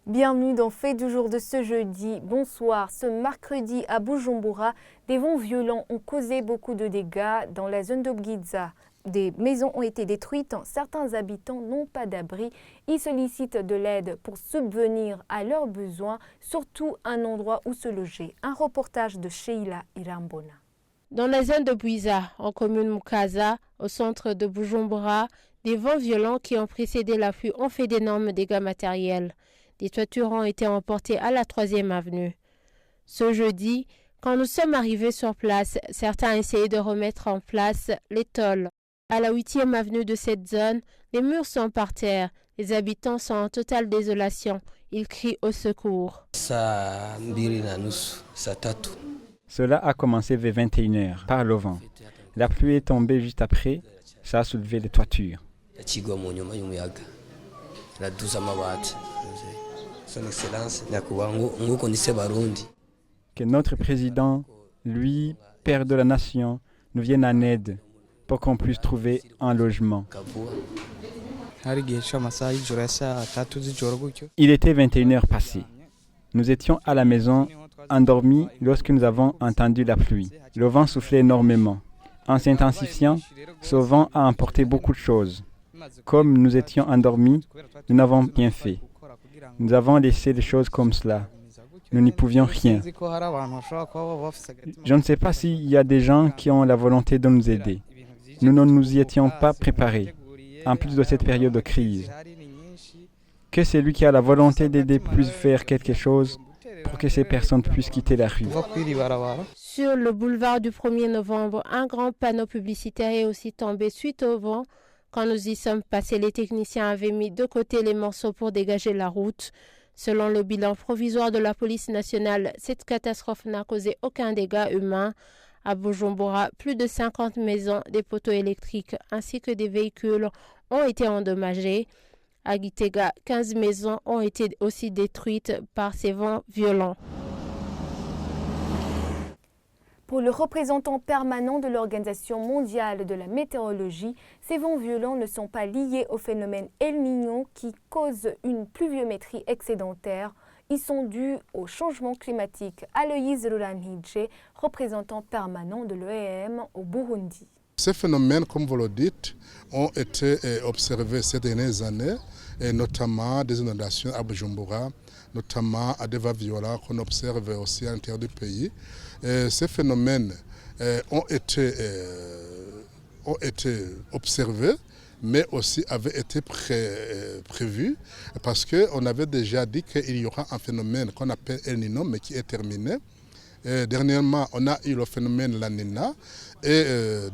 Bienvenue dans Fait du jour de ce jeudi. Bonsoir. Ce mercredi à Bujumbura, des vents violents ont causé beaucoup de dégâts dans la zone d'Obgiza. Des maisons ont été détruites. Certains habitants n'ont pas d'abri. Ils sollicitent de l'aide pour subvenir à leurs besoins, surtout un endroit où se loger. Un reportage de Sheila Irambona. Dans la zone de Buiza, en commune Mukaza, au centre de Bujumbura, des vents violents qui ont précédé la pluie ont fait d'énormes dégâts matériels. Des toitures ont été emportées à la 3e avenue. Ce jeudi, quand nous sommes arrivés sur place, certains essayaient de remettre en place les tôles. À la 8e avenue de cette zone, les murs sont par terre. Les habitants sont en totale désolation. Ils crient au secours. Cela a commencé vers 21h par le vent. La pluie est tombée juste après, ça a soulevé les toitures. Que notre président, lui, père de la nation, nous vienne en aide pour qu'on puisse trouver un logement. Il était 21h passées. Nous étions à la maison, endormis lorsque nous avons entendu la pluie. Le vent soufflait énormément. En s'intensifiant, ce vent a emporté beaucoup de choses. Comme nous étions endormis, nous n'avons rien fait. Nous avons laissé les choses comme cela. Nous n'y pouvions rien. Je ne sais pas s'il y a des gens qui ont la volonté de nous aider. Nous ne nous y étions pas préparés, en plus de cette période de crise. Que celui qui a la volonté d'aider puisse faire quelque chose pour que ces personnes puissent quitter la rue. Sur le boulevard du 1er novembre, un grand panneau publicitaire est aussi tombé suite au vent. Quand nous y sommes passés, les techniciens avaient mis de côté les morceaux pour dégager la route. Selon le bilan provisoire de la police nationale, cette catastrophe n'a causé aucun dégât humain. À Bujumbura, plus de 50 maisons, des poteaux électriques ainsi que des véhicules ont été endommagés. À Gitega, 15 maisons ont été aussi détruites par ces vents violents. Pour le représentant permanent de l'Organisation mondiale de la météorologie, ces vents violents ne sont pas liés au phénomène El Niño qui cause une pluviométrie excédentaire. Ils sont dus au changement climatique. Aloïse Ruranhidje, représentant permanent de l'OEM au Burundi. Ces phénomènes, comme vous le dites, ont été observés ces dernières années, et notamment des inondations à Bujumbura, notamment à des vents violents qu'on observe aussi à l'intérieur du pays. Et ces phénomènes ont été observés, mais aussi avaient été prévus, parce qu'on avait déjà dit qu'il y aura un phénomène qu'on appelle El Niño, mais qui est terminé. Dernièrement, on a eu le phénomène La Nina et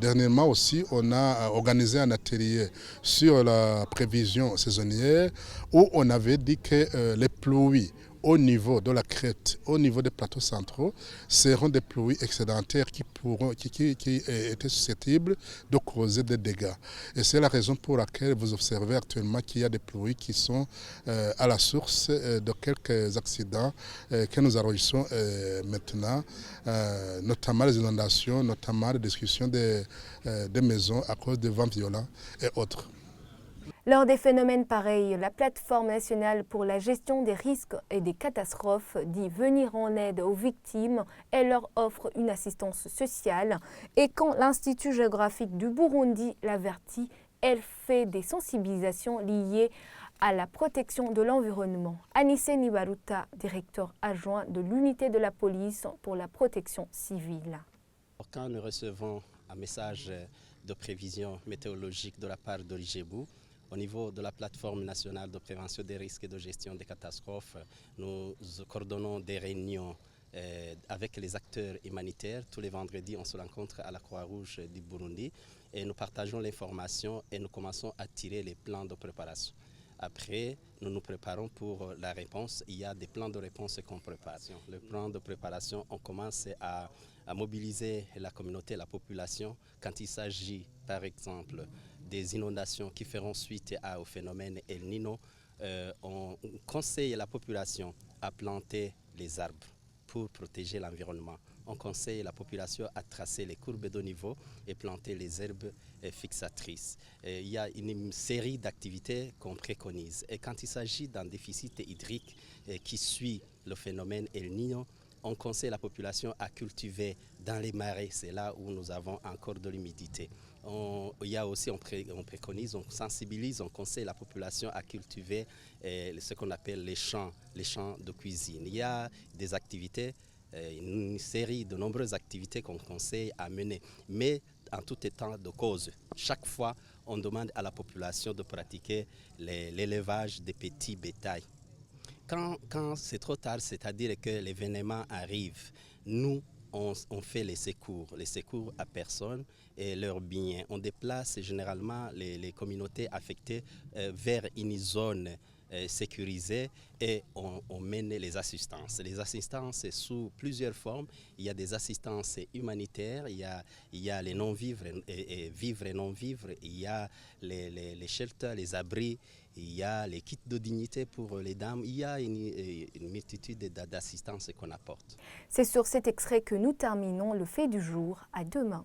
dernièrement aussi, on a organisé un atelier sur la prévision saisonnière où on avait dit que les pluies au niveau de la crête, au niveau des plateaux centraux, seront des pluies excédentaires qui étaient susceptibles de causer des dégâts. Et c'est la raison pour laquelle vous observez actuellement qu'il y a des pluies qui sont à la source de quelques accidents que nous enregistrons maintenant, notamment les inondations, notamment la destruction des maisons à cause de vents violents et autres. Lors des phénomènes pareils, la plateforme nationale pour la gestion des risques et des catastrophes dit venir en aide aux victimes et leur offre une assistance sociale. Et quand l'Institut géographique du Burundi l'avertit, elle fait des sensibilisations liées à la protection de l'environnement. Anissé Nibaruta, directeur adjoint de l'unité de la police pour la protection civile. Quand nous recevons un message de prévision météorologique de la part de l'IGBU, au niveau de la plateforme nationale de prévention des risques et de gestion des catastrophes, nous coordonnons des réunions avec les acteurs humanitaires. Tous les vendredis, on se rencontre à la Croix-Rouge du Burundi et nous partageons l'information et nous commençons à tirer les plans de préparation. Après, nous nous préparons pour la réponse. Il y a des plans de réponse qu'on prépare. Le plan de préparation, on commence à mobiliser la communauté, la population, quand il s'agit, par exemple, des inondations qui feront suite au phénomène El Niño. On conseille la population à planter les arbres pour protéger l'environnement. on conseille la population à tracer les courbes de niveau et planter les herbes fixatrices. Il y a une série d'activités qu'on préconise. Et quand il s'agit d'un déficit hydrique qui suit le phénomène El Niño, on conseille la population à cultiver dans les marais, c'est là où nous avons encore de l'humidité. Il y a aussi, on préconise, on sensibilise, on conseille la population à cultiver ce qu'on appelle les champs de cuisine. Il y a des activités, une série de nombreuses activités qu'on conseille à mener, mais en tout état de cause. Chaque fois, on demande à la population de pratiquer l'élevage des petits bétails. Quand c'est trop tard, c'est-à-dire que l'événement arrive, nous, on fait les secours à personnes et leurs biens. On déplace généralement les communautés affectées vers une zone sécurisée et on mène les assistances. Les assistances, c'est sous plusieurs formes. Il y a des assistances humanitaires, il y a les non-vivres et vivres et non-vivres, il y a les shelters, les abris, il y a les kits de dignité pour les dames, il y a une multitude d'assistances qu'on apporte. C'est sur cet extrait que nous terminons le fait du jour. À demain.